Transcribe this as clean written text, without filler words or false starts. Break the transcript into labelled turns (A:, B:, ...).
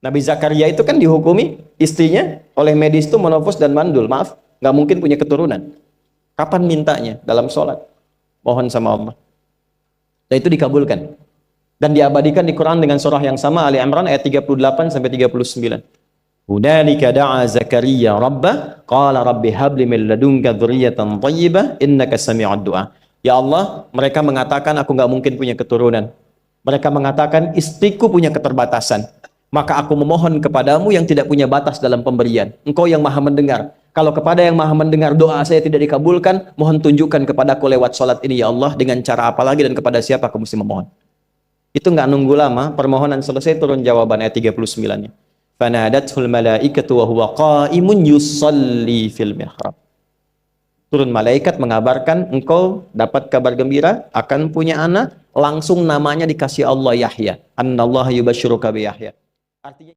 A: Nabi Zakaria itu kan dihukumi istrinya oleh medis itu menopause dan mandul. Maaf, nggak mungkin punya keturunan. Kapan mintanya? Dalam sholat. Mohon sama Allah. Dan itu dikabulkan. Dan diabadikan di Quran dengan surah yang sama, Ali Imran ayat 38 sampai 39. Hunalika da'a Zakaria rabbah qala rabbi habli min ladunka dzurriyyatan thayyibah innaka sami'ud du'a. Ya Allah, mereka mengatakan aku nggak mungkin punya keturunan. Mereka mengatakan istriku punya keterbatasan. Maka aku memohon kepadamu yang tidak punya batas dalam pemberian. Engkau yang maha mendengar. Kalau kepada yang maha mendengar doa saya tidak dikabulkan, mohon tunjukkan kepadaku lewat sholat ini ya Allah, dengan cara apa lagi dan kepada siapa aku mesti memohon. Itu nggak nunggu lama, permohonan selesai turun jawaban ayat 39-nya. Fanadathul malaikatu wa huwa qa'imun yusalli fil mihrab. Turun malaikat mengabarkan engkau dapat kabar gembira akan punya anak, langsung namanya dikasih Allah Yahya. Annallaha yubasyiruka bi Yahya. Artinya